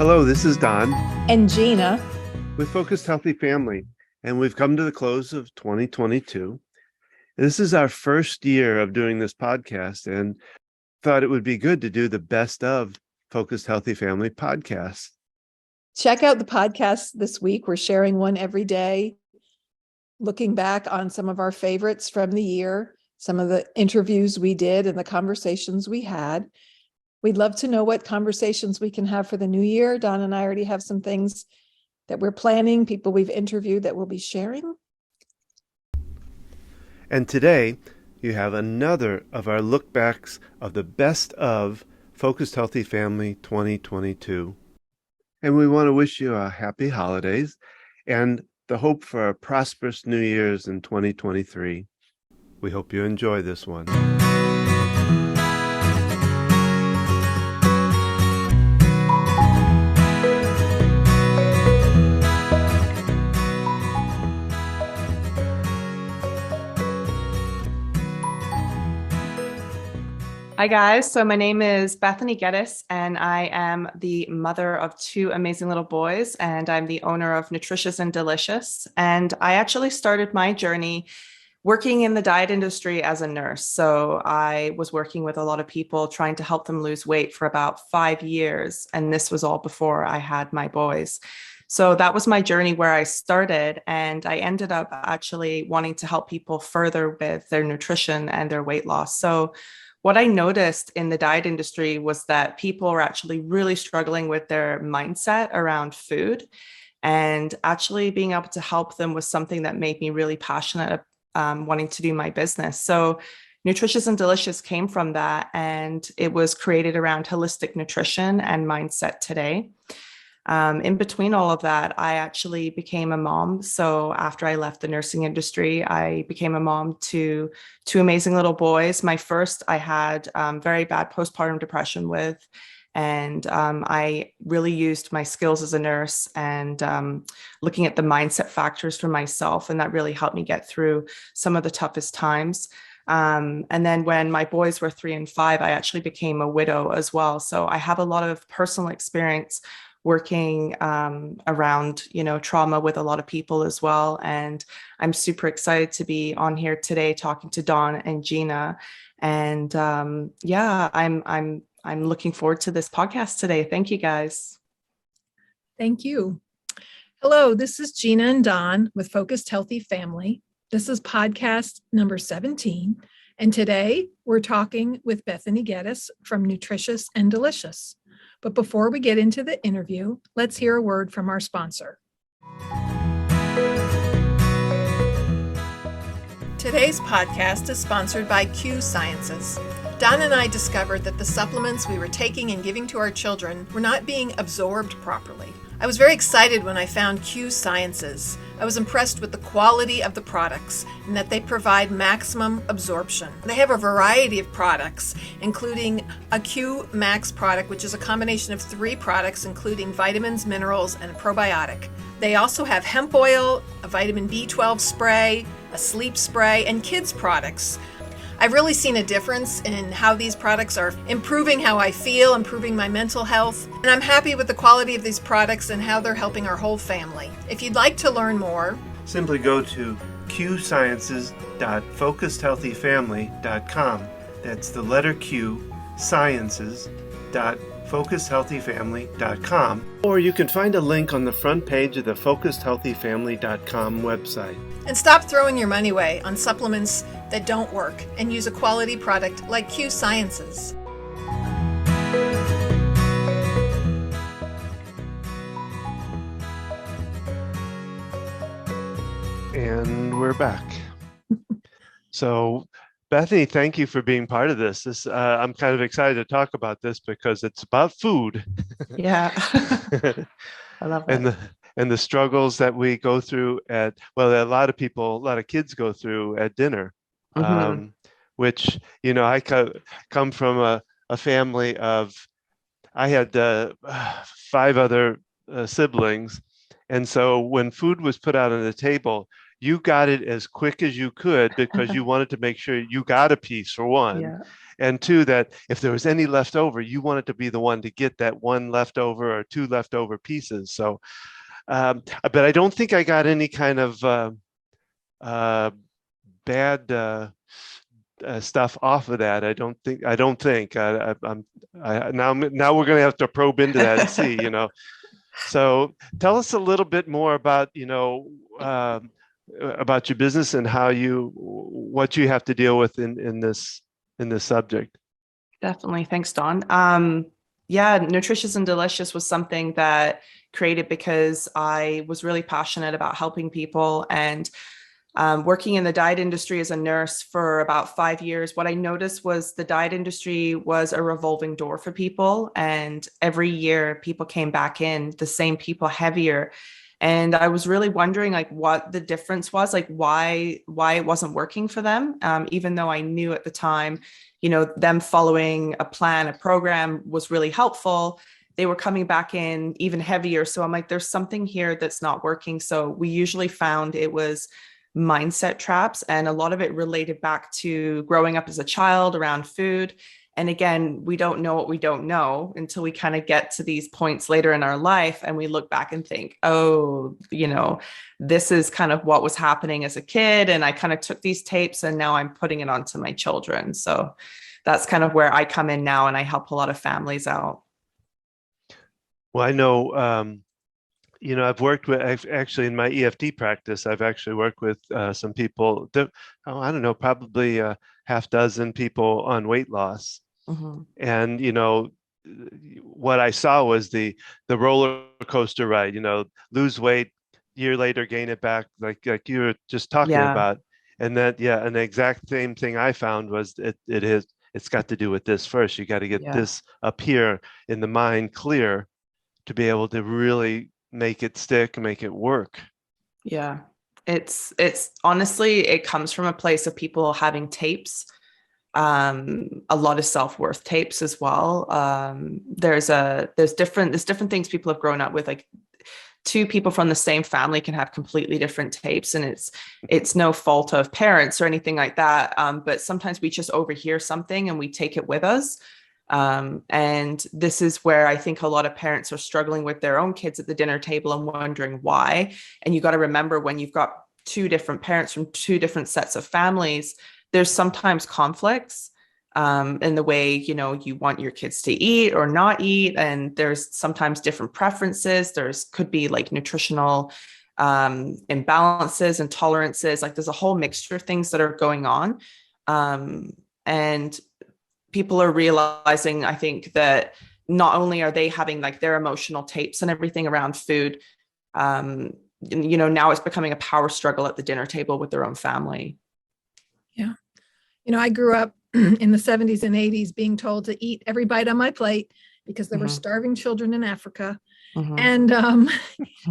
Hello, this is Don and Gina with Focused Healthy Family, and we've come to the close of 2022. This is our first year of doing this podcast, and thought it would be good to do the best of Focused Healthy Family podcasts. Check out the podcast this week. We're sharing one every day, looking back on some of our favorites from the year, some of the interviews we did and the conversations we had. We'd love to know what conversations we can have for the new year. Don and I already have some things that we're planning, people we've interviewed that we'll be sharing. And today, you have another of our look backs of the best of Focused Healthy Family 2022. And we want to wish you a happy holidays and the hope for a prosperous New Year's in 2023. We hope you enjoy this one. Hi guys, so my name is Bethany Gettis and I am the mother of two amazing little boys and I'm the owner of Nutritious and Delicious. And I actually started my journey working in the diet industry as a nurse. So I was working with a lot of people trying to help them lose weight for about 5 years. And this was all before I had my boys. So that was my journey where I started, and I ended up actually wanting to help people further with their nutrition and their weight loss. So what I noticed in the diet industry was that people were actually really struggling with their mindset around food, and actually being able to help them was something that made me really passionate wanting to do my business. So Nutritious and Delicious came from that, and it was created around holistic nutrition and mindset today. In between all of that, I actually became a mom. So after I left the nursing industry, I became a mom to two amazing little boys. My first, I had very bad postpartum depression with, and I really used my skills as a nurse and looking at the mindset factors for myself. And that really helped me get through some of the toughest times. And then when my boys were 3 and 5, I actually became a widow as well. So I have a lot of personal experience working around, trauma with a lot of people as well. And I'm super excited to be on here today talking to Dawn and Gina. And I'm looking forward to this podcast today. Thank you, guys. Thank you. Hello, this is Gina and Dawn with Focused Healthy Family. This is podcast number 17. And today we're talking with Bethany Gettis from Nutritious and Delicious. But before we get into the interview, let's hear a word from our sponsor. Today's podcast is sponsored by Q Sciences. Don and I discovered that the supplements we were taking and giving to our children were not being absorbed properly. I was very excited when I found Q Sciences. I was impressed with the quality of the products and that they provide maximum absorption. They have a variety of products, including a Q Max product, which is a combination of 3 products, including vitamins, minerals, and a probiotic. They also have hemp oil, a vitamin B12 spray, a sleep spray, and kids products. I've really seen a difference in how these products are improving how I feel, improving my mental health, and I'm happy with the quality of these products and how they're helping our whole family. If you'd like to learn more, simply go to qsciences.focusedhealthyfamily.com. That's the letter Q, sciences.focusedhealthyfamily.com. Or you can find a link on the front page of the focusedhealthyfamily.com website. And stop throwing your money away on supplements that don't work and use a quality product like Q Sciences. And we're back. So, Bethany, thank you for being part of this. I'm kind of excited to talk about this because it's about food. Yeah, I love it. And the struggles that we go through a lot of kids go through at dinner, which, I come from a family of, I had 5 other siblings. And so when food was put out on the table, you got it as quick as you could because you wanted to make sure you got a piece, for one. Yeah. And two, that if there was any left over, you wanted to be the one to get that one leftover or two leftover pieces. So, but I don't think I got any kind of uh, bad stuff off of that. I don't think now we're going to have to probe into that and see, So tell us a little bit more about, about your business and what you have to deal with in this subject. Definitely. Thanks, Don. Nutritious and Delicious was something that created because I was really passionate about helping people, and working in the diet industry as a nurse for about 5 years, what I noticed was the diet industry was a revolving door for people. And every year people came back in, the same people, heavier. And I was really wondering like what the difference was, like why it wasn't working for them. Even though I knew at the time, them following a plan, a program was really helpful. They were coming back in even heavier. So I'm like, there's something here that's not working. So we usually found it was mindset traps, and a lot of it related back to growing up as a child around food. And again, we don't know what we don't know until we kind of get to these points later in our life and we look back and think, oh, this is kind of what was happening as a kid, and I kind of took these tapes and now I'm putting it onto my children. So that's kind of where I come in now, and I help a lot of families out. Well, I know I've worked with, actually in my EFT practice, I've actually worked with some people that, I don't know, probably a half dozen people on weight loss. Mm-hmm. And, what I saw was the roller coaster ride, lose weight, year later, gain it back, like you were just talking about. And that, and the exact same thing I found was it's got to do with this first. You got to get this up here in the mind clear to be able to really make it stick, make it work. Yeah. It's honestly, it comes from a place of people having tapes, a lot of self-worth tapes as well. There's different things people have grown up with. Like two people from the same family can have completely different tapes, and it's no fault of parents or anything like that. But sometimes we just overhear something and we take it with us. And this is where I think a lot of parents are struggling with their own kids at the dinner table and wondering why. And you got to remember, when you've got two different parents from two different sets of families, there's sometimes conflicts in the way, you want your kids to eat or not eat. And there's sometimes different preferences. Could be like nutritional imbalances, intolerances. Like there's a whole mixture of things that are going on. And people are realizing, I think, that not only are they having like their emotional tapes and everything around food, now it's becoming a power struggle at the dinner table with their own family. Yeah. I grew up in the 70s and 80s being told to eat every bite on my plate because there were starving children in Africa. And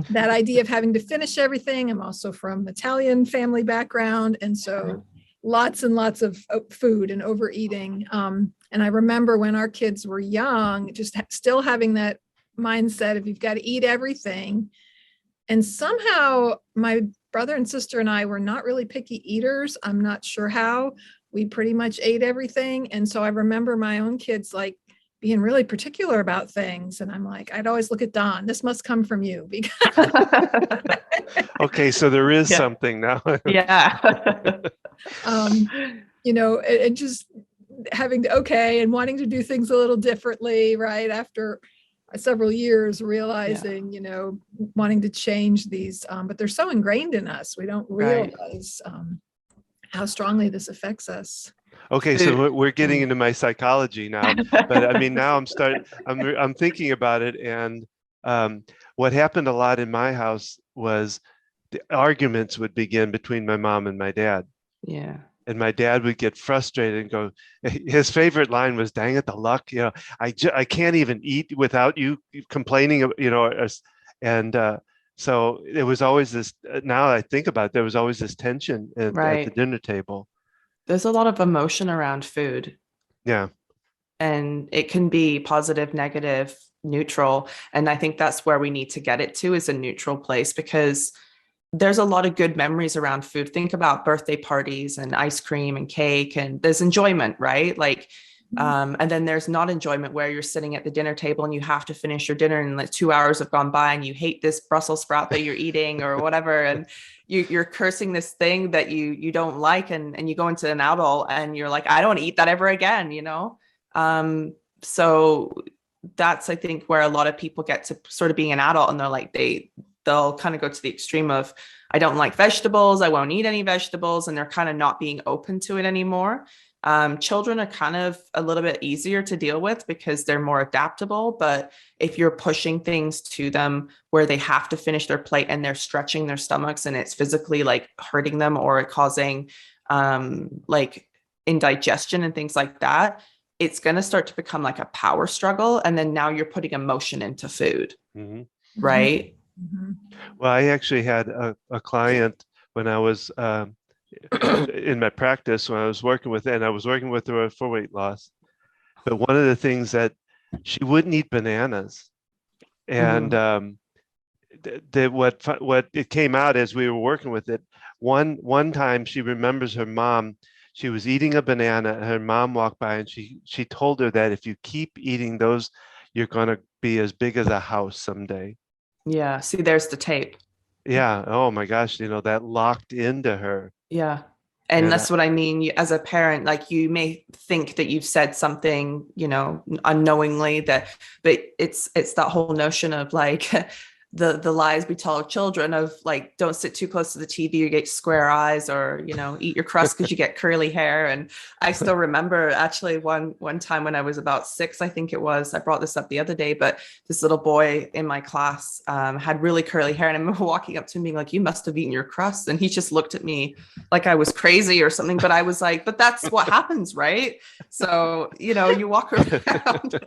that idea of having to finish everything. I'm also from Italian family background. And so lots and lots of food and overeating. And I remember when our kids were young, just still having that mindset of you've got to eat everything. And somehow my brother and sister and I were not really picky eaters. I'm not sure how. We pretty much ate everything. And so I remember my own kids like being really particular about things. And I'm like, I'd always look at Don, this must come from you. Because okay, so there is something now. And just having to, and wanting to do things a little differently, right? After several years realizing, wanting to change these, but they're so ingrained in us. We don't realize how strongly this affects us. Okay, so we're getting into my psychology now, but I mean, now I'm thinking about it, and what happened a lot in my house was the arguments would begin between my mom and my dad. Yeah. And my dad would get frustrated and go, his favorite line was, "Dang it, the luck, I can't even eat without you complaining, and so it was always this, now I think about it, there was always this tension at the dinner table. There's a lot of emotion around food. Yeah. And it can be positive, negative, neutral. And I think that's where we need to get it to, is a neutral place, because there's a lot of good memories around food. Think about birthday parties and ice cream and cake, and there's enjoyment, right? Like, and then there's not enjoyment where you're sitting at the dinner table and you have to finish your dinner and like 2 hours have gone by and you hate this Brussels sprout that you're eating or whatever. And you're cursing this thing that you don't like. And you go into an adult and you're like, I don't eat that ever again, you know? So that's, I think, where a lot of people get to sort of being an adult and they're like, they'll kind of go to the extreme of, I don't like vegetables, I won't eat any vegetables, and they're kind of not being open to it anymore. Children are kind of a little bit easier to deal with because they're more adaptable. But if you're pushing things to them where they have to finish their plate and they're stretching their stomachs and it's physically like hurting them or causing like indigestion and things like that, it's going to start to become like a power struggle. And then now you're putting emotion into food, right? Well, I actually had a client when I was in my practice when I was working with, and I was working with her for weight loss. But one of the things that she wouldn't eat bananas, and what it came out as we were working with it. One time she remembers her mom. She was eating a banana, and her mom walked by, and she told her that if you keep eating those, you're going to be as big as a house someday. Yeah. See, there's the tape. Yeah. Oh my gosh. That locked into her. Yeah. And that's what I mean. As a parent, like you may think that you've said something, unknowingly but it's that whole notion of like the lies we tell our children of like, don't sit too close to the TV, you get square eyes, or, eat your crust because you get curly hair. And I still remember actually one time when I was about 6, I think it was, I brought this up the other day, but this little boy in my class had really curly hair. And I remember walking up to him being like, you must have eaten your crust. And he just looked at me like I was crazy or something. But I was like, but that's what happens, right? So, you walk around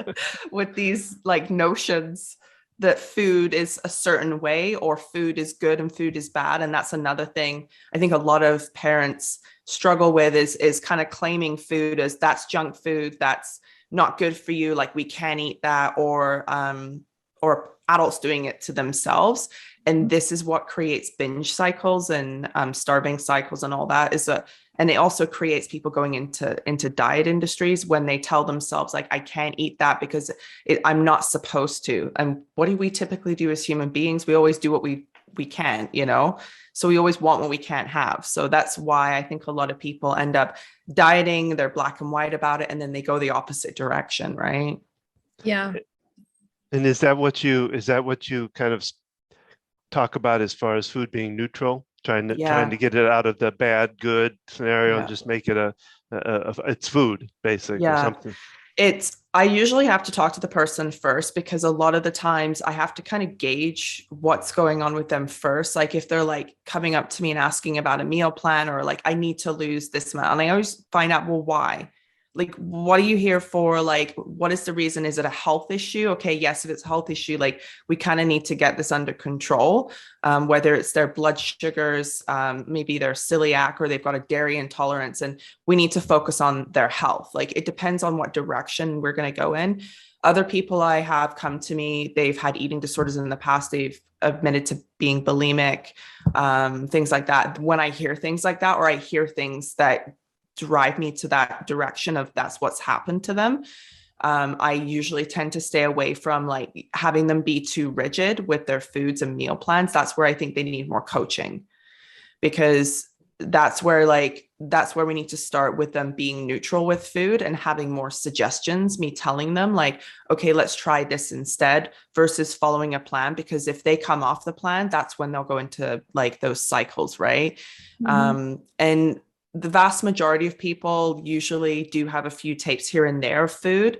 with these like notions that food is a certain way or food is good and food is bad. And that's another thing I think a lot of parents struggle with is kind of claiming food as that's junk food, that's not good for you, like we can't eat that, or adults doing it to themselves. And this is what creates binge cycles and starving cycles and all that and it also creates people going into diet industries when they tell themselves like, I can't eat that because I'm not supposed to. And what do we typically do as human beings? We always do what we can, so we always want what we can't have. So that's why I think a lot of people end up dieting, they're black and white about it, and then they go the opposite direction, right? Yeah. And is that what you kind of talk about as far as food being neutral? Trying to get it out of the bad good scenario and just make it it's food basically or something. I usually have to talk to the person first because a lot of the times I have to kind of gauge what's going on with them first. Like if they're like coming up to me and asking about a meal plan or like I need to lose this amount, and I always find out, well, why? Like, what are you here for? Like, what is the reason? Is it a health issue? Okay, yes, if it's a health issue, like we kind of need to get this under control, whether it's their blood sugars, maybe they're celiac or they've got a dairy intolerance, and we need to focus on their health. Like it depends on what direction we're going to go in. Other people I have come to me, they've had eating disorders in the past. They've admitted to being bulimic, things like that. When I hear things like that, or I hear things that drive me to that direction of that's what's happened to them, I usually tend to stay away from like having them be too rigid with their foods and meal plans. That's where I think they need more coaching, because that's where we need to start with them being neutral with food and having more suggestions, me telling them like, okay, let's try this instead, versus following a plan. Because if they come off the plan, that's when they'll go into like those cycles, right? And the vast majority of people usually do have a few tapes here and there of food.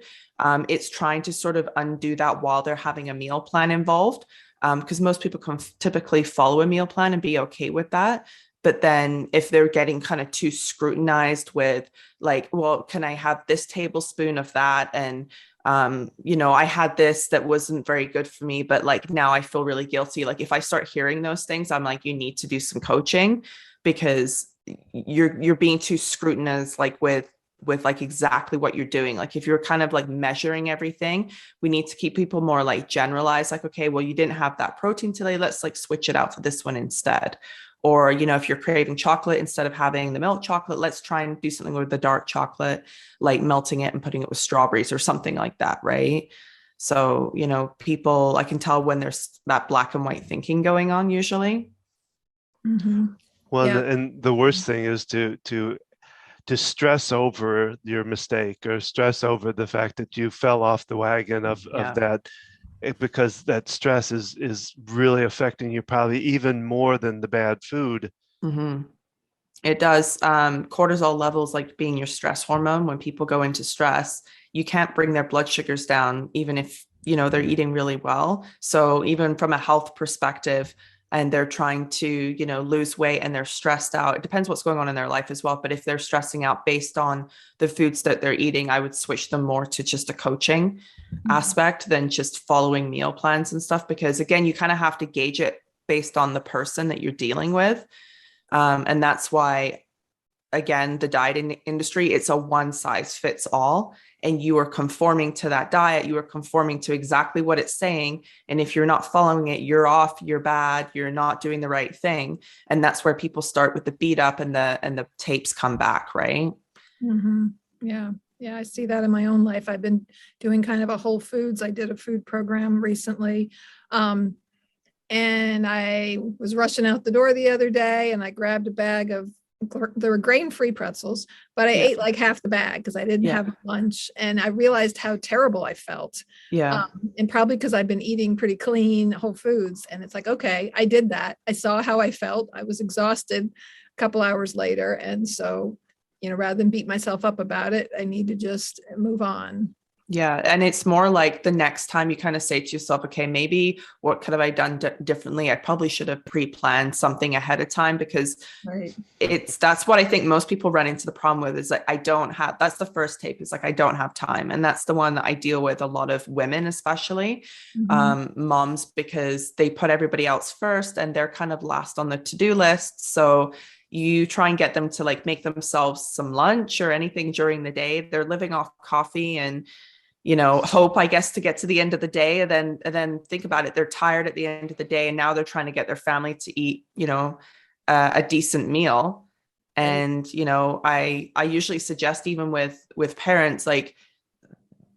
It's trying to sort of undo that while they're having a meal plan involved, because most people can typically follow a meal plan and be okay with that. But then if they're getting kind of too scrutinized with like, well, can I have this tablespoon of that? And, I had this that wasn't very good for me, but like now I feel really guilty. Like if I start hearing those things, I'm like, you need to do some coaching, because you're being too scrutinized, like with with like exactly what you're doing. Like if you're kind of like measuring everything, we need to keep people more like generalized, like, okay, well, you didn't have that protein today. Let's like switch it out for this one instead. Or, you know, if you're craving chocolate, instead of having the milk chocolate, let's try and do something with the dark chocolate, like melting it and putting it with strawberries or something like that. Right. So, you know, people, I can tell when there's that black and white thinking going on usually. Mm-hmm. Well, Yeah. and the worst thing is to stress over your mistake or stress over the fact that you fell off the wagon of Yeah. that, because that stress is really affecting you probably even more than the bad food. Mm-hmm. It does. Cortisol levels, like being your stress hormone, when people go into stress, you can't bring their blood sugars down, even if, you know, they're eating really well. So even from a health perspective, and they're trying to, you know, lose weight and they're stressed out, it depends what's going on in their life as well. But if they're stressing out based on the foods that they're eating, I would switch them more to just a coaching aspect than just following meal plans and stuff. Because again, you kind of have to gauge it based on the person that you're dealing with. And that's why, again, the dieting industry, it's a one size fits all. And you are conforming to that diet. You are conforming to exactly what it's saying. And if you're not following it, you're off, you're bad, you're not doing the right thing. And that's where people start with the beat up and the tapes come back, right? Mm-hmm. Yeah. Yeah. I see that in my own life. I've been doing kind of a whole foods. I did a food program recently. And I was rushing out the door the other day and I grabbed a bag of, there were grain-free pretzels, but I ate like half the bag because I didn't have lunch. And I realized how terrible I felt. Yeah. And probably because I've been eating pretty clean whole foods. And it's like, okay, I did that. I saw how I felt. I was exhausted a couple hours later. And so, you know, rather than beat myself up about it, I need to just move on. Yeah. And it's more like the next time you kind of say to yourself, okay, maybe what could have I done differently? I probably should have pre-planned something ahead of time, because Right. that's what I think most people run into the problem with, is like, I don't have, that's the first tape, is like, I don't have time. And that's the one that I deal with a lot of women, especially moms, because they put everybody else first and they're kind of last on the to-do list. So you try and get them to like make themselves some lunch or anything during the day. They're living off coffee and, you know, hope, I guess, to get to the end of the day. And then think about it. They're tired at the end of the day. And now they're trying to get their family to eat, you know, a decent meal. And, you know, I usually suggest, even with parents, like,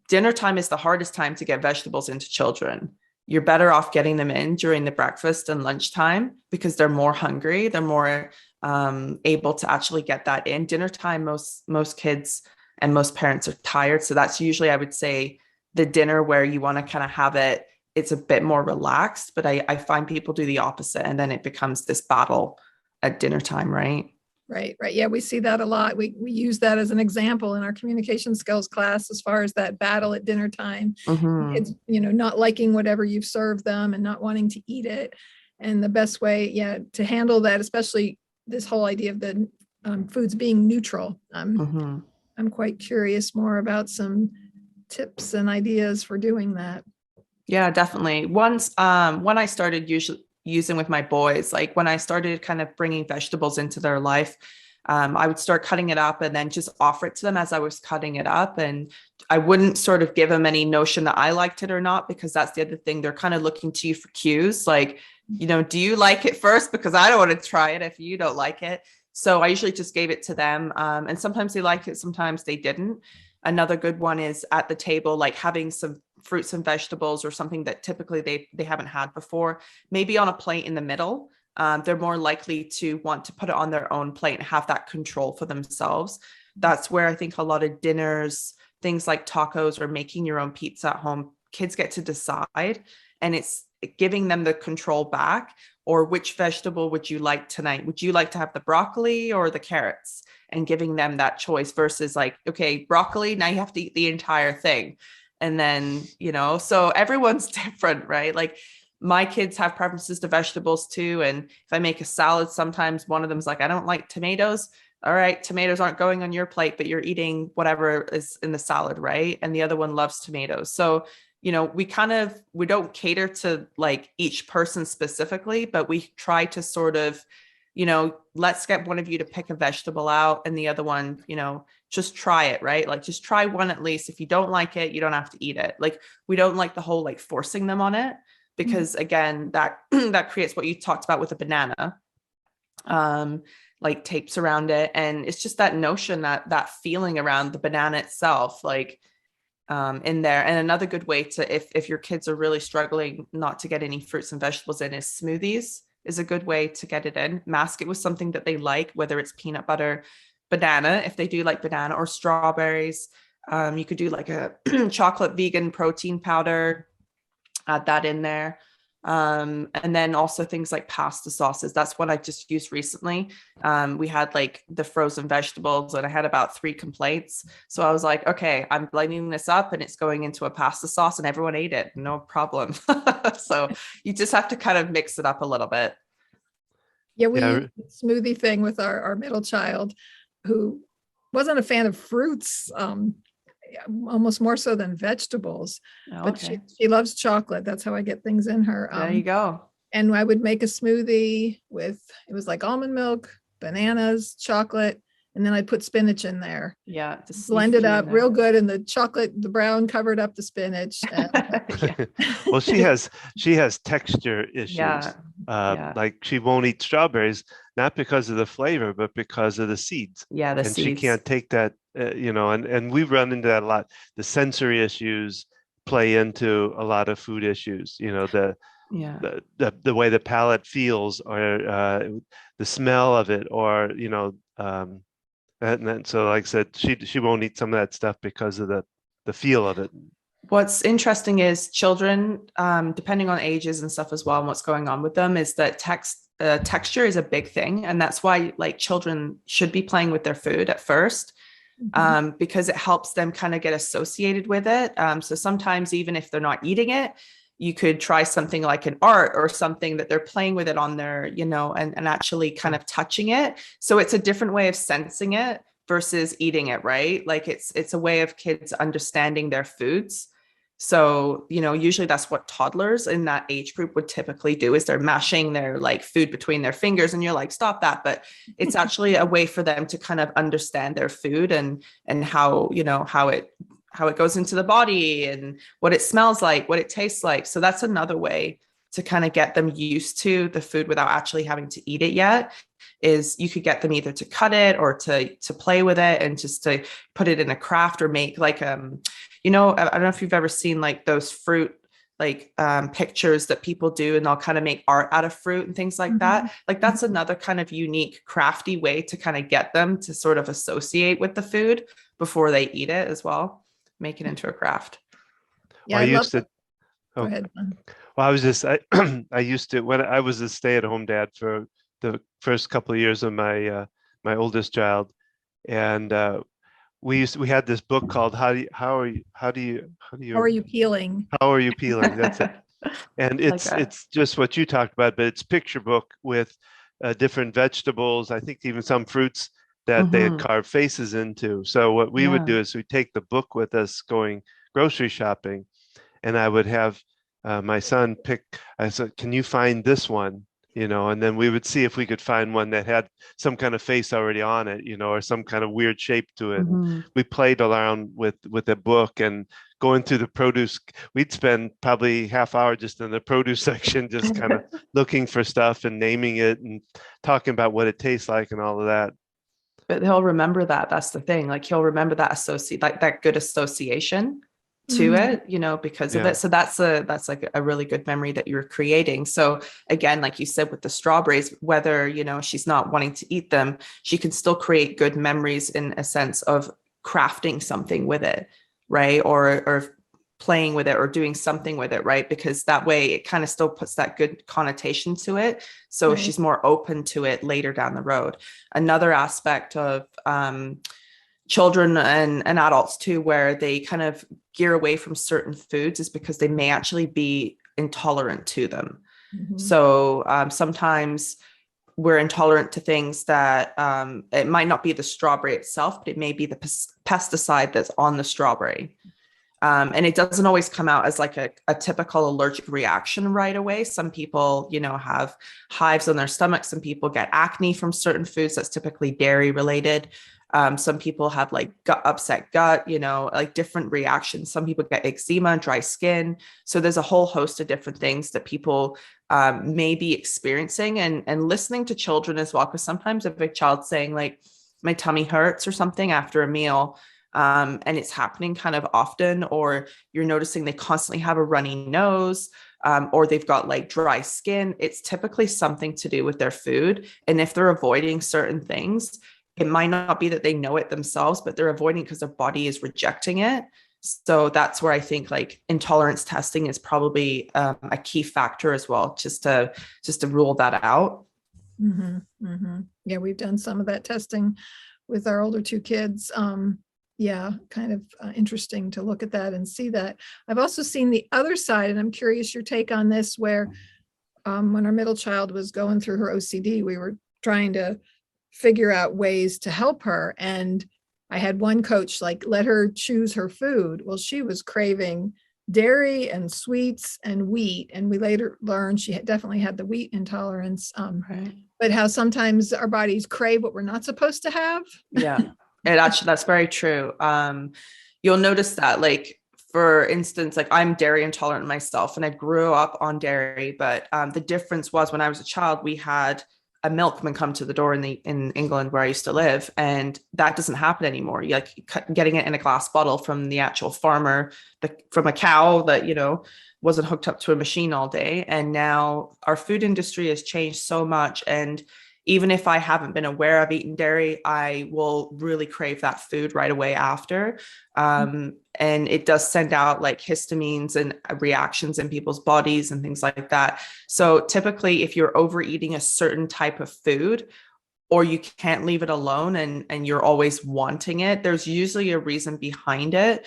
dinner time is the hardest time to get vegetables into children. You're better off getting them in during the breakfast and lunchtime, because they're more hungry. They're more able to actually get that in. Dinner time, most kids and most parents are tired. So that's usually, I would say, the dinner where you want to kind of have it, it's a bit more relaxed. But I find people do the opposite, and then it becomes this battle at dinner time, right? Right. Yeah, we see that a lot. We use that as an example in our communication skills class, as far as that battle at dinner time. Mm-hmm. It's, you know, not liking whatever you've served them and not wanting to eat it. And the best way, to handle that, especially this whole idea of the foods being neutral. Mm-hmm. I'm quite curious more about some tips and ideas for doing that. Yeah, definitely. Once, when I started using with my boys, like when I started kind of bringing vegetables into their life, I would start cutting it up and then just offer it to them as I was cutting it up. And I wouldn't sort of give them any notion that I liked it or not, because that's the other thing. They're kind of looking to you for cues. Like, you know, do you like it first? Because I don't want to try it if you don't like it. So I usually just gave it to them. And sometimes they liked it, sometimes they didn't. Another good one is at the table, like having some fruits and vegetables or something that typically they haven't had before, maybe on a plate in the middle. They're more likely to want to put it on their own plate and have that control for themselves. That's where I think a lot of dinners, things like tacos or making your own pizza at home, kids get to decide, and it's giving them the control back. Or which vegetable would you like tonight? Would you like to have the broccoli or the carrots? And giving them that choice versus like, okay, broccoli, now you have to eat the entire thing. And then, you know, so everyone's different, right? Like my kids have preferences to vegetables too. And if I make a salad, sometimes one of them's like, I don't like tomatoes. All right, tomatoes aren't going on your plate, but you're eating whatever is in the salad, right? And the other one loves tomatoes. So, you know, we don't cater to like each person specifically, but we try to sort of, you know, let's get one of you to pick a vegetable out and the other one, you know, just try it, right? Like just try one at least. If you don't like it, you don't have to eat it. Like we don't like the whole like forcing them on it, because again, that that creates what you talked about with a banana, like tapes around it. And it's just that notion, that feeling around the banana itself, like in there. And another good way to, if your kids are really struggling not to get any fruits and vegetables in, is smoothies is a good way to get it in. Mask it with something that they like, whether it's peanut butter, banana, if they do like banana, or strawberries. You could do like a chocolate vegan protein powder, add that in there. And then also things like pasta sauces. That's what I just used recently. We had like the frozen vegetables and I had about 3 complaints. So I was like, okay, I'm blending this up and it's going into a pasta sauce, and everyone ate it. No problem. So you just have to kind of mix it up a little bit. Yeah, we used the smoothie thing with our middle child, who wasn't a fan of fruits, almost more so than vegetables. Oh, but she loves chocolate. That's how I get things in her. There you go. And I would make a smoothie with, it was like almond milk, bananas, chocolate, and then I'd put spinach in there. Yeah. Blend it up real good. And the chocolate, the brown covered up the spinach. And Well, she has texture issues. Like she won't eat strawberries, not because of the flavor, but because of the seeds. Yeah, the seeds. She can't take that, and we run into that a lot. The sensory issues play into a lot of food issues. The way the palate feels, or the smell of it, or and then, so like I said, she won't eat some of that stuff because of the feel of it. What's interesting is children, depending on ages and stuff as well, and what's going on with them, is that texture is a big thing. And that's why like children should be playing with their food at first, because it helps them kind of get associated with it. So sometimes even if they're not eating it, you could try something like an art or something that they're playing with it on their, and actually kind of touching it. So it's a different way of sensing it versus eating it, right? Like it's a way of kids understanding their foods. So, usually that's what toddlers in that age group would typically do, is they're mashing their like food between their fingers, and you're like, stop that. But it's actually a way for them to kind of understand their food and how, how it goes into the body and what it smells like, what it tastes like. So that's another way to kind of get them used to the food without actually having to eat it yet, is you could get them either to cut it or to play with it and just to put it in a craft, or make like, I don't know if you've ever seen like those fruit, like pictures that people do, and they'll kind of make art out of fruit and things like that. Like that's another kind of unique, crafty way to kind of get them to sort of associate with the food before they eat it as well. Make it into a craft. Yeah, I used to. Go ahead. Well, I used to, when I was a stay-at-home dad for the first couple of years of my oldest child, and we had this book called How are you peeling? How are you peeling? That's it. And it's just what you talked about, but it's picture book with different vegetables. I think even some fruits that they had carved faces into. So what we would do is we take the book with us going grocery shopping, and I would have my son pick. I said, "Can you find this one?" And then we would see if we could find one that had some kind of face already on it, or some kind of weird shape to it. We played around with the book and going through the produce. We'd spend probably half hour just in the produce section, just kind of looking for stuff and naming it and talking about what it tastes like and all of that. But he'll remember that. That's the thing. Like he'll remember that that good association to it, because of it. So that's like a really good memory that you're creating. So again, like you said, with the strawberries, whether, she's not wanting to eat them, she can still create good memories in a sense of crafting something with it, right? Or playing with it or doing something with it, right? Because that way it kind of still puts that good connotation to it. So she's more open to it later down the road. Another aspect of children and adults too, where they kind of gear away from certain foods, is because they may actually be intolerant to them. So sometimes we're intolerant to things that it might not be the strawberry itself, but it may be the pesticide that's on the strawberry. And it doesn't always come out as like a typical allergic reaction right away. Some people, have hives on their stomach. Some people get acne from certain foods. That's typically dairy related. Some people have like upset gut, like different reactions. Some people get eczema, dry skin. So there's a whole host of different things that people may be experiencing, and listening to children as well. Because sometimes if a child's saying like, my tummy hurts or something after a meal, and it's happening kind of often, or you're noticing they constantly have a runny nose, or they've got like dry skin, it's typically something to do with their food. And if they're avoiding certain things, it might not be that they know it themselves, but they're avoiding because their body is rejecting it. So that's where I think like intolerance testing is probably a key factor as well, just to rule that out. Mm-hmm, mm-hmm. Yeah, we've done some of that testing with our older two kids. Yeah, kind of interesting to look at that and see that. I've also seen the other side, and I'm curious your take on this, where when our middle child was going through her OCD, we were trying to figure out ways to help her. And I had one coach like let her choose her food. Well, she was craving dairy and sweets and wheat. And we later learned she definitely had the wheat intolerance. Right. But how sometimes our bodies crave what we're not supposed to have. Yeah, and actually, that's very true. You'll notice that, like, for instance, like I'm dairy intolerant myself, and I grew up on dairy. But the difference was when I was a child, we had a milkman come to the door in England where I used to live, and that doesn't happen anymore. You like getting it in a glass bottle from the actual farmer, from a cow that wasn't hooked up to a machine all day. And now our food industry has changed so much, and even if I haven't been aware of eating dairy, I will really crave that food right away after. And it does send out like histamines and reactions in people's bodies and things like that. So typically, if you're overeating a certain type of food, or you can't leave it alone and you're always wanting it, there's usually a reason behind it.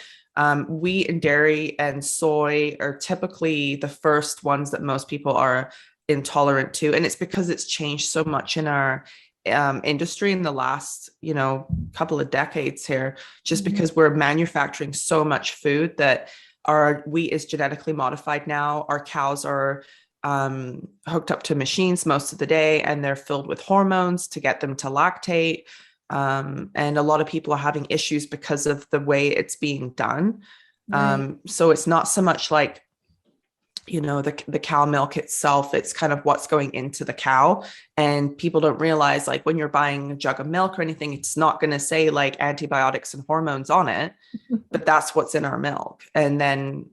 Wheat and dairy and soy are typically the first ones that most people are intolerant to, and it's because it's changed so much in our industry in the last couple of decades here, just because we're manufacturing so much food that our wheat is genetically modified now. Our cows are hooked up to machines most of the day, and they're filled with hormones to get them to lactate, and a lot of people are having issues because of the way it's being done. Right. So it's not so much like the cow milk itself, it's kind of what's going into the cow. And people don't realize, like, when you're buying a jug of milk or anything, it's not going to say like antibiotics and hormones on it, but that's what's in our milk. And then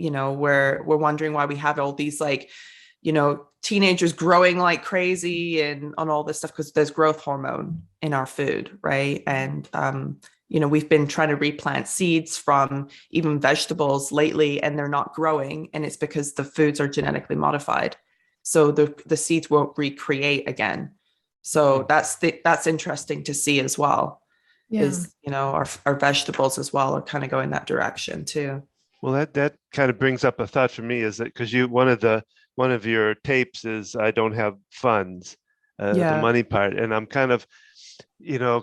we're wondering why we have all these like teenagers growing like crazy and on all this stuff, because there's growth hormone in our food, right? And we've been trying to replant seeds from even vegetables lately, and they're not growing. And it's because the foods are genetically modified. So the seeds won't recreate again. So that's interesting to see as well. Yeah. Is, our vegetables as well are kind of going that direction too. Well, that kind of brings up a thought for me, is that because one of your tapes is I don't have funds, the money part. And I'm kind of,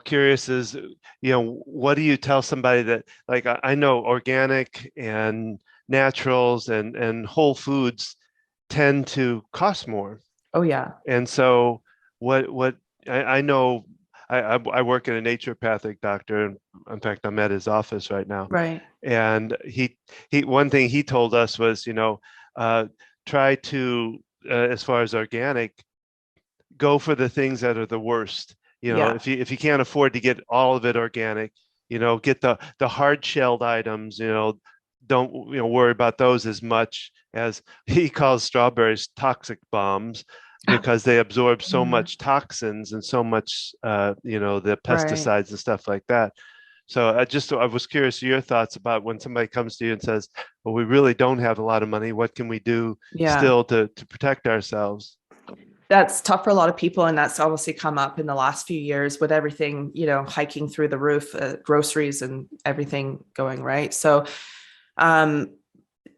curious is, what do you tell somebody that, like, I know organic and naturals and whole foods tend to cost more. Oh yeah. And so what I know, I work at a naturopathic doctor, and in fact, I'm at his office right now. Right. And he one thing he told us was, try to, as far as organic, go for the things that are the worst. If you can't afford to get all of it organic, get the hard shelled items. Don't worry about those as much, as he calls strawberries toxic bombs, because they absorb so much toxins and so much the pesticides and stuff like that. So I was curious your thoughts about when somebody comes to you and says, well, we really don't have a lot of money. What can we do still to protect ourselves? That's tough for a lot of people. And that's obviously come up in the last few years with everything, hiking through the roof, groceries and everything going right. So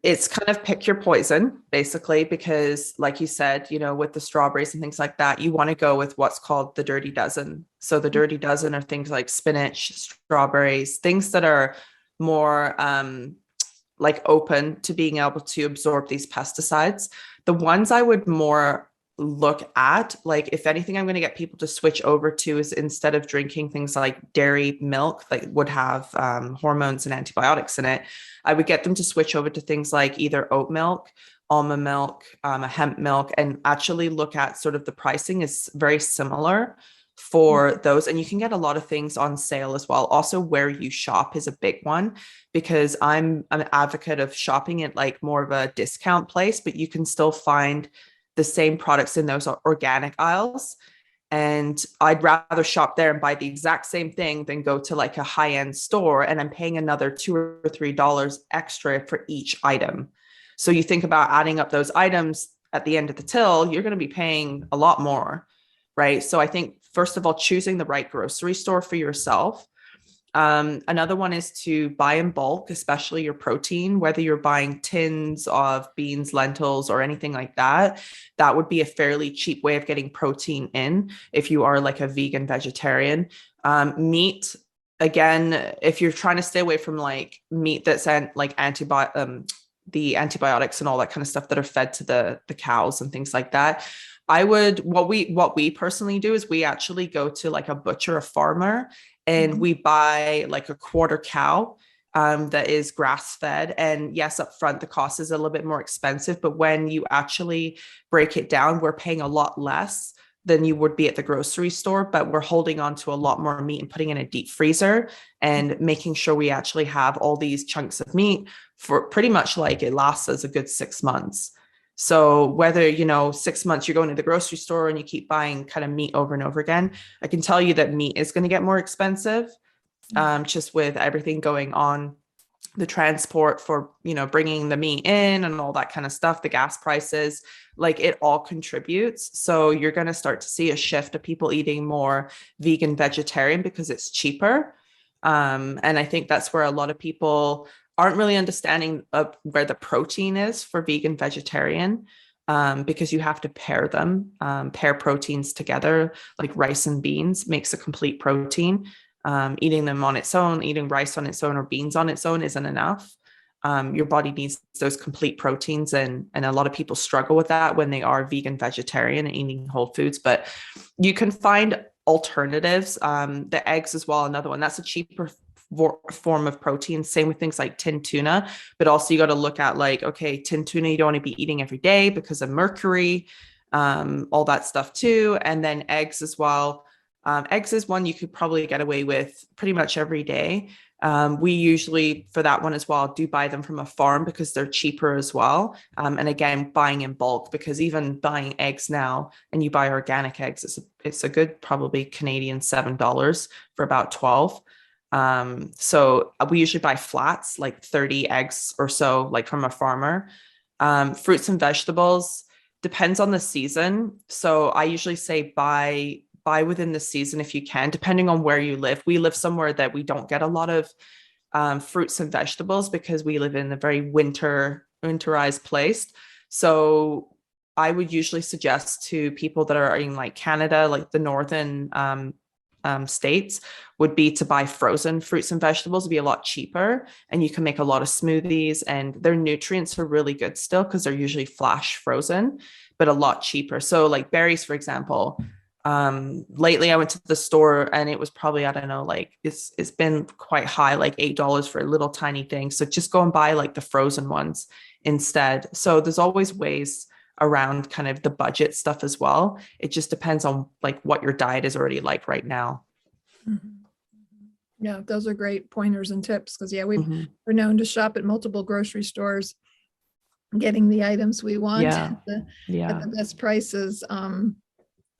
it's kind of pick your poison, basically, because like you said, with the strawberries and things like that, you want to go with what's called the dirty dozen. So the dirty dozen are things like spinach, strawberries, things that are more like open to being able to absorb these pesticides. The ones I would more look at, like, if anything, I'm going to get people to switch over to is, instead of drinking things like dairy milk that would have hormones and antibiotics in it, I would get them to switch over to things like either oat milk, almond milk, a hemp milk, and actually look at sort of the pricing is very similar for those. And you can get a lot of things on sale as well. Also, where you shop is a big one, because I'm an advocate of shopping at like more of a discount place, but you can still find the same products in those organic aisles. And I'd rather shop there and buy the exact same thing than go to like a high-end store and I'm paying another $2 or $3 extra for each item. So you think about adding up those items at the end of the till, you're going to be paying a lot more, right? So I think, first of all, choosing the right grocery store for yourself. Another one is to buy in bulk, especially your protein, whether you're buying tins of beans, lentils, or anything like that. That would be a fairly cheap way of getting protein in if you are like a vegan vegetarian. Meat, again, if you're trying to stay away from like meat that's like the antibiotics and all that kind of stuff that are fed to the cows and things like that. What we personally do is we actually go to like a butcher, a farmer, and we buy like a quarter cow that is grass fed. And yes, up front, the cost is a little bit more expensive, but when you actually break it down, we're paying a lot less than you would be at the grocery store, but we're holding on to a lot more meat and putting in a deep freezer and making sure we actually have all these chunks of meat for pretty much like it lasts us a good 6 months. So whether, 6 months you're going to the grocery store and you keep buying kind of meat over and over again, I can tell you that meat is going to get more expensive, just with everything going on, the transport for, bringing the meat in and all that kind of stuff, the gas prices, like it all contributes. So you're going to start to see a shift of people eating more vegan, vegetarian because it's cheaper. And I think that's where a lot of people aren't really understanding of where the protein is for vegan, vegetarian, because you have to pair them, pair proteins together, like rice and beans makes a complete protein. Eating them on its own, eating rice on its own or beans on its own isn't enough. Your body needs those complete proteins, and a lot of people struggle with that when they are vegan, vegetarian, and eating whole foods. But you can find alternatives. The eggs as well, another one. That's a cheaper form of protein. Same with things like tin tuna, but also you got to look at like, okay, tin tuna you don't want to be eating every day because of mercury, all that stuff too. And then eggs as well. Eggs is one you could probably get away with pretty much every day. We usually, for that one as well, do buy them from a farm because they're cheaper as well. And again, buying in bulk, because even buying eggs now and you buy organic eggs, it's a good probably Canadian $7 for about 12. So we usually buy flats, like 30 eggs or so, like from a farmer. Fruits and vegetables depends on the season. So I usually say buy within the season if you can, depending on where you live. We live somewhere that we don't get a lot of fruits and vegetables because we live in a very winterized place. So I would usually suggest to people that are in like Canada, like the northern states, would be to buy frozen fruits and vegetables. It'd be a lot cheaper, and you can make a lot of smoothies, and their nutrients are really good still because they're usually flash frozen, but a lot cheaper. So like berries, for example, lately I went to the store and it was probably, I don't know, like it's been quite high, like $8 for a little tiny thing. So just go and buy like the frozen ones instead. So there's always ways around kind of the budget stuff as well. It just depends on like what your diet is already like right now. Yeah, those are great pointers and tips, because we're known to shop at multiple grocery stores, getting the items we want at the best prices.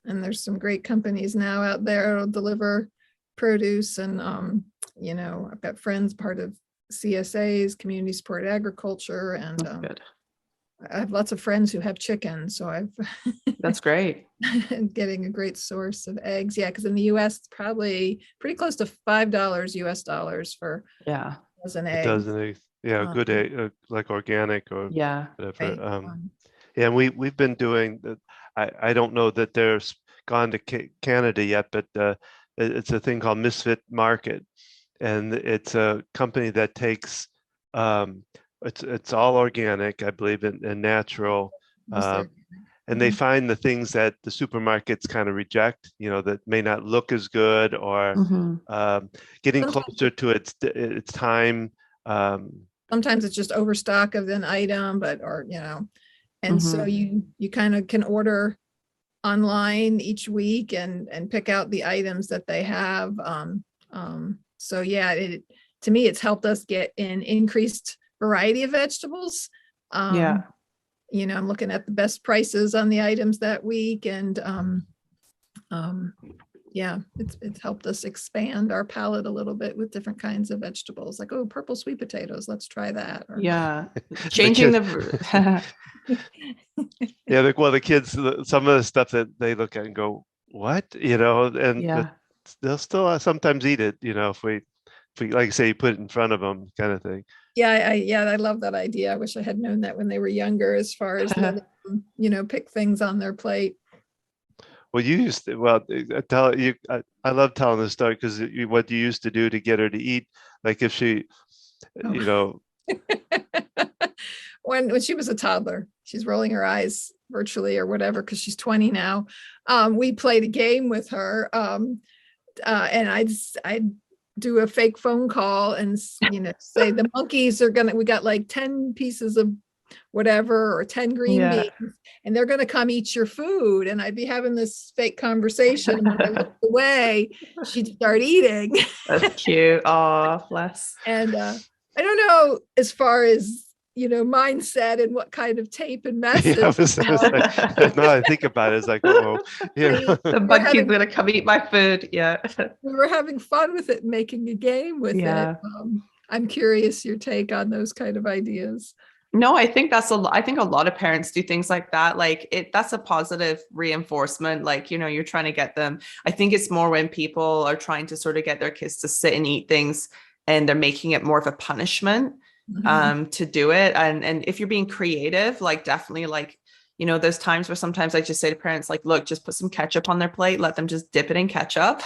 And there's some great companies now out there that'll deliver produce, and I've got friends part of CSA's, Community Supported Agriculture, and good. I have lots of friends who have chickens, so I've that's great. Getting a great source of eggs. Yeah, because in the US it's probably pretty close to $5 US dollars for a dozen eggs. A dozen eggs. Yeah, good egg, like organic or whatever. Right. And we've been doing that. I don't know that there's gone to Canada yet, but it's a thing called Misfit Market, and it's a company that takes it's all organic, I believe, and natural, and they find the things that the supermarkets kind of reject, that may not look as good, or getting closer to its time. Sometimes it's just overstock of an item, and so you kind of can order online each week and pick out the items that they have. So yeah, to me, it's helped us get an increased variety of vegetables. I'm looking at the best prices on the items that week, and it's helped us expand our palate a little bit with different kinds of vegetables. Like, oh, purple sweet potatoes, let's try that. Changing the the kids, some of the stuff that they look at and go, what, and they'll still sometimes eat it, if we like I say, you put it in front of them, kind of thing. I love that idea. I wish I had known that when they were younger, as far as letting them, pick things on their plate. Well, you used to, I love telling this story, because what you used to do to get her to eat, like if she, when she was a toddler, she's rolling her eyes virtually or whatever, because she's 20 now. We played a game with her, and I'd do a fake phone call and say the monkeys are we got like 10 pieces of whatever, or 10 green beans, and they're gonna come eat your food. And I'd be having this fake conversation, and when I looked away, she'd start eating. That's cute. Oh, bless. And I don't know, as far as mindset and what kind of tape and message. Now I think about it, it's like, the monkey's gonna come eat my food. We were having fun with it, making a game with it. I'm curious your take on those kind of ideas. No, I think I think a lot of parents do things like that. Like that's a positive reinforcement. Like, you're trying to get them. I think it's more when people are trying to sort of get their kids to sit and eat things, and they're making it more of a punishment to do it. And if you're being creative, like definitely, like, there's times where sometimes I just say to parents, like, look, just put some ketchup on their plate, let them just dip it in ketchup.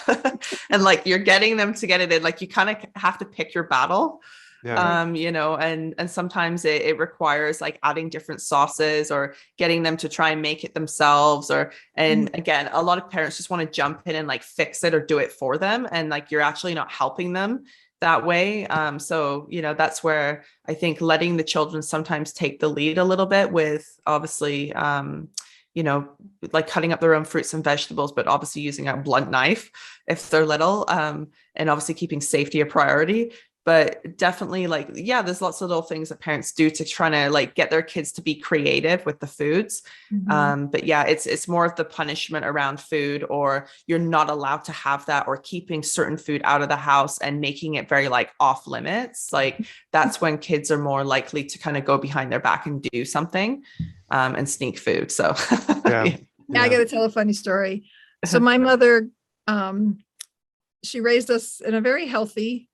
And like, you're getting them to get it in, like, you kind of have to pick your battle. And sometimes it requires like adding different sauces, or getting them to try and make it themselves, and again, a lot of parents just want to jump in and like fix it or do it for them, and like you're actually not helping them that way. So that's where I think letting the children sometimes take the lead a little bit, with obviously like cutting up their own fruits and vegetables, but obviously using a blunt knife if they're little, and obviously keeping safety a priority. But definitely, like, there's lots of little things that parents do to try to like get their kids to be creative with the foods. But it's more of the punishment around food, or you're not allowed to have that, or keeping certain food out of the house and making it very like off limits. Like that's when kids are more likely to kind of go behind their back and do something, and sneak food. So I got to tell a funny story. So my mother, she raised us in a very healthy,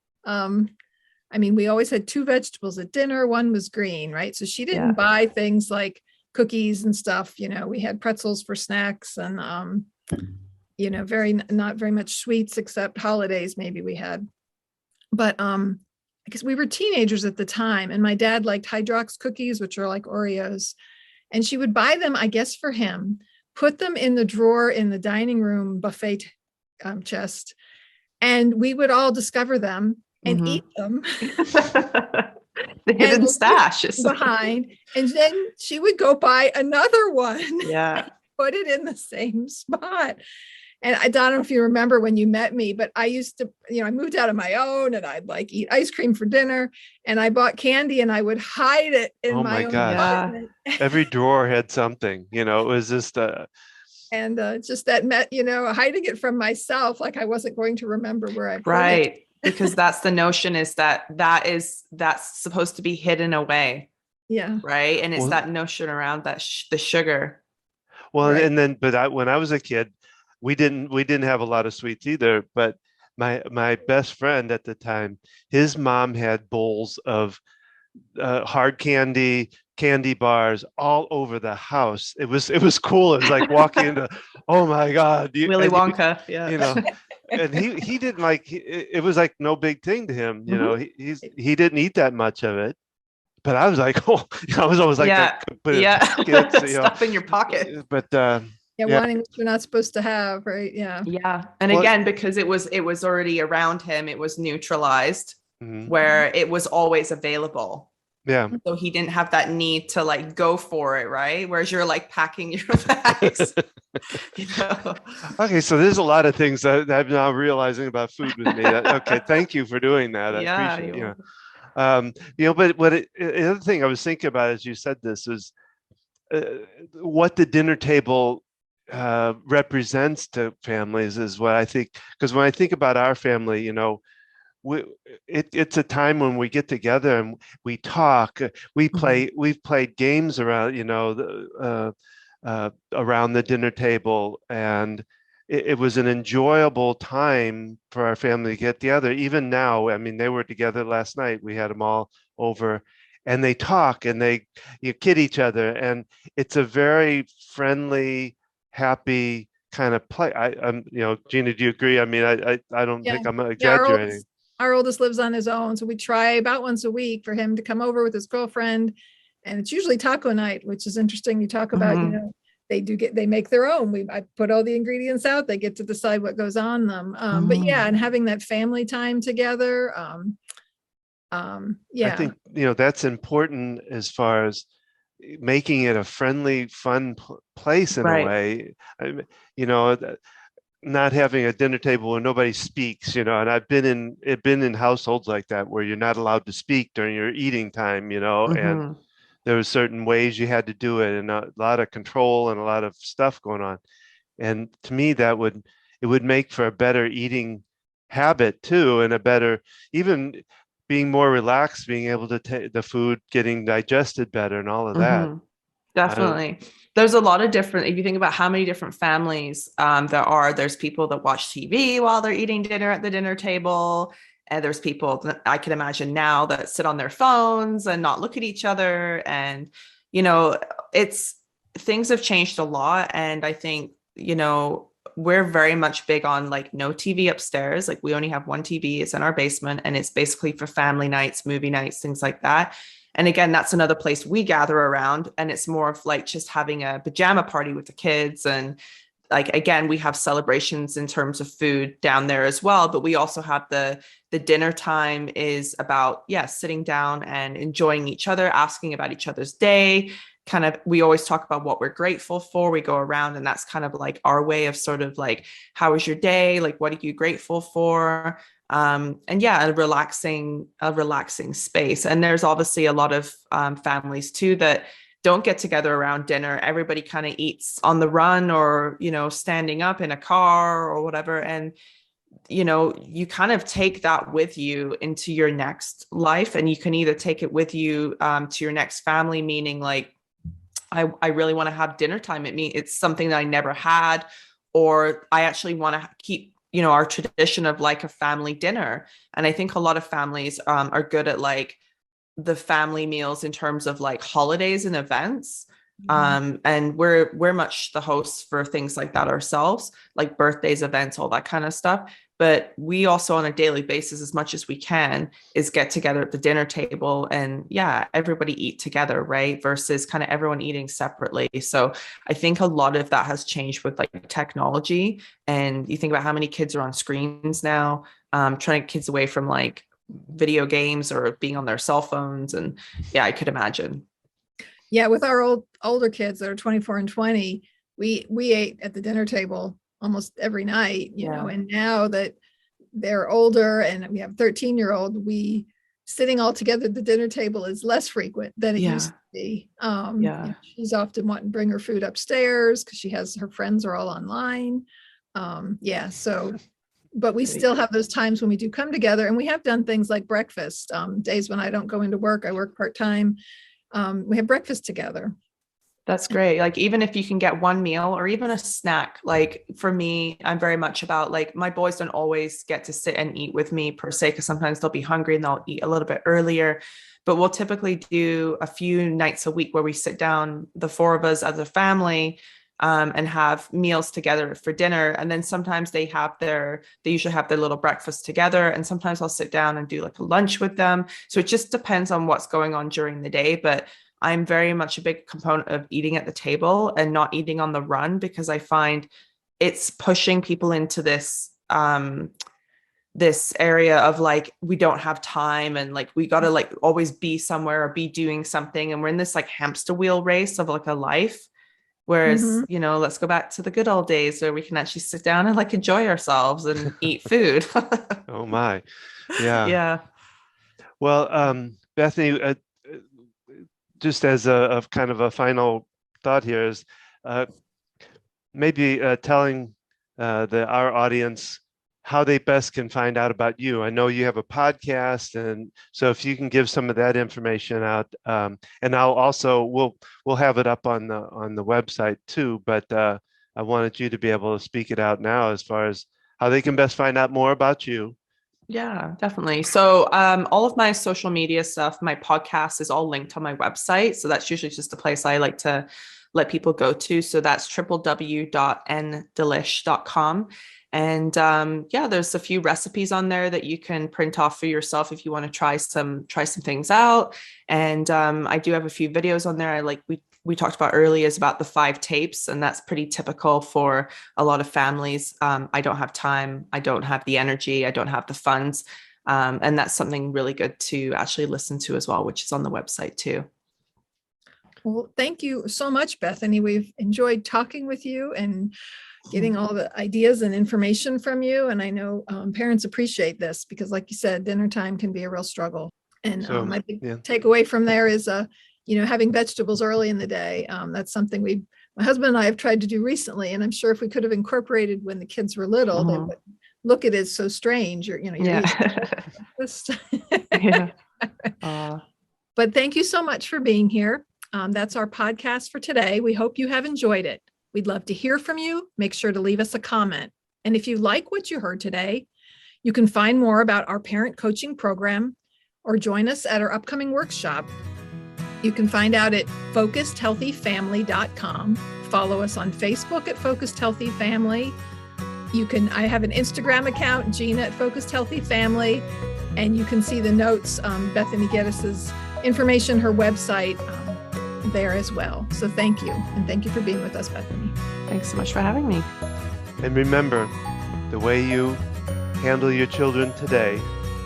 we always had 2 vegetables at dinner. One was green, right? So she didn't buy things like cookies and stuff. We had pretzels for snacks, and, not very much sweets, except holidays maybe we had. But I guess we were teenagers at the time, and my dad liked Hydrox cookies, which are like Oreos. And she would buy them, I guess, for him, put them in the drawer in the dining room buffet chest, and we would all discover them and eat them. The hidden stash is behind, and then she would go buy another one. Put it in the same spot. And I don't know if you remember when you met me, but I used to, I moved out on my own, and I'd like eat ice cream for dinner, and I bought candy, and I would hide it in my own apartment. Every drawer had something, it was just and just that hiding it from myself, like I wasn't going to remember where I put it. Because that's the notion, is that's supposed to be hidden away. Right. And it's that notion around that the sugar. Well, right. And then, when I was a kid, we didn't have a lot of sweets either, but my best friend at the time, his mom had bowls of hard candy bars all over the house. It was cool. It was like walking into, oh my God, Willy Wonka. And he didn't like it was like no big thing to him. He didn't eat that much of it, but I was like, oh, I was always like that, Yeah. put in Yeah. pockets, Stuff in your pocket. but Yeah, yeah, wanting what you're not supposed to have, right? Yeah. Yeah. And well, again, because it was already around him, it was neutralized mhm, where it was always available. yeah. So he didn't have that need to like go for it, right? Whereas you're like packing your bags, you know. Okay, so there's a lot of things that I'm now realizing about food with me. Okay, thank you for doing that. I Yeah, appreciate but the other thing I was thinking about as you said this is uh, what the dinner table represents to families is what I think. Because when I think about our family, we, it's a time when we get together and we talk. We've played games around, around the dinner table, and it was an enjoyable time for our family to get together. Even now, I mean, they were together last night. We had them all over, and they talk and you kid each other, and it's a very friendly, happy kind of play. Gina, do you agree? I mean, I don't Yeah. think I'm Yeah, exaggerating. our oldest lives on his own, so we try about once a week for him to come over with his girlfriend, and it's usually taco night, which is interesting. You talk about, Mhm. they make their own. I put all the ingredients out. They get to decide what goes on them. But yeah, and having that family time together. I Yeah, think, that's important as far as making it a friendly, fun place in a Right. way. You know, not having a dinner table where nobody speaks, and I've been in households like that where you're not allowed to speak during your eating time, and Mhm. there were certain ways you had to do it and a lot of control and a lot of stuff going on. And to me, it would make for a better eating habit too, and a better, even being more relaxed, being able to take the food getting digested better and all of that. Mhm. I don't, Definitely. There's a lot of different, if you think about how many different families there's people that watch TV while they're eating dinner at the dinner table. And there's people that I can imagine now that sit on their phones and not look at each other. And, you know, it's things have changed a lot. And I think, we're very much big on like no TV upstairs. Like we only have one TV, it's in our basement, and it's basically for family nights, movie nights, things like that. And again, that's another place we gather around. And it's more of like just having a pajama party with the kids. And like, again, we have celebrations in terms of food down there as well. But we also have the dinner time is about, yeah, sitting down and enjoying each other, asking about each other's day. Kind of, we always talk about what we're grateful for. We go around, and that's kind of like our way of sort of like, how was your day? Like, what are you grateful for? And yeah, a relaxing space. And there's obviously a lot of families too that don't get together around dinner. Everybody kind of eats on the run, or standing up in a car or whatever. And you kind of take that with you into your next life, and you can either take it with you to your next family, meaning like, I really want to have dinner time at me. It's something that I never had, or I actually want to keep, our tradition of like a family dinner. And I think a lot of families are good at like the family meals in terms of like holidays and events. And we're much the hosts for things like that ourselves, like birthdays, events, all that kind of stuff. But we also on a daily basis, as much as we can, is get together at the dinner table and yeah, everybody eat together, right? Versus kind of everyone eating separately. So I think a lot of that has changed with like technology. And you think about how many kids are on screens now, trying to get kids away from like video games or being on their cell phones. And yeah, I could imagine. yeah. With our older kids that are 24 and 20, we ate at the dinner table almost every night, Yeah. and now that they're older and we have a 13-year-old, we sitting all together at the dinner table is less frequent than it used Yeah. to be. Yeah. She's often wanting to bring her food upstairs because her friends are all online. Yeah, so but we still have those times when we do come together, and we have done things like breakfast. Days when I don't go into work, I work part-time. We have breakfast together. That's great. Like, even if you can get one meal or even a snack, like for me, I'm very much about like my boys don't always get to sit and eat with me per se, because sometimes they'll be hungry and they'll eat a little bit earlier. But we'll typically do a few nights a week where we sit down, the four of us as a family, and have meals together for dinner. And then sometimes they usually have their little breakfast together. And sometimes I'll sit down and do like a lunch with them. So it just depends on what's going on during the day. But I'm very much a big component of eating at the table and not eating on the run, because I find it's pushing people into this area of like, we don't have time, and like we got to like always be somewhere or be doing something, and we're in this like hamster wheel race of like a life, whereas let's go back to the good old days where we can actually sit down and like enjoy ourselves and eat food. Oh my. Yeah. Yeah. Bethany, just as a kind of a final thought here is maybe telling our audience how they best can find out about you. I know you have a podcast, and so if you can give some of that information out, and we'll have it up on the website too. But I wanted you to be able to speak it out now as far as how they can best find out more about you. Yeah, definitely. So all of my social media stuff, my podcast is all linked on my website. So that's usually just a place I like to let people go to. So that's www.ndelish.com. And there's a few recipes on there that you can print off for yourself if you want to try some things out. And I do have a few videos on there. We talked about earlier is about the 5 tapes, and that's pretty typical for a lot of families. I don't have time, I don't have the energy, I don't have the funds. And that's something really good to actually listen to as well, which is on the website too. Well, thank you so much, Bethany. We've enjoyed talking with you and getting all the ideas and information from you. And I know parents appreciate this because, like you said, dinner time can be a real struggle. And my big takeaway from there is, having vegetables early in the day. That's something my husband and I have tried to do recently. And I'm sure if we could have incorporated when the kids were little, they would look at it as so strange. You're Yeah. But thank you so much for being here. That's our podcast for today. We hope you have enjoyed it. We'd love to hear from you. Make sure to leave us a comment. And if you like what you heard today, you can find more about our parent coaching program or join us at our upcoming workshop. You can find out at focusedhealthyfamily.com. Follow us on Facebook at Focused Healthy Family. I have an Instagram account, Gina at Focused Healthy Family, and you can see the notes, Bethany Gettis's information, her website, there as well. So thank you. And thank you for being with us, Bethany. Thanks so much for having me. And remember, the way you handle your children today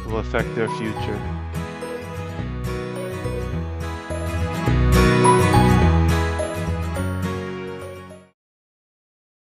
will affect their future.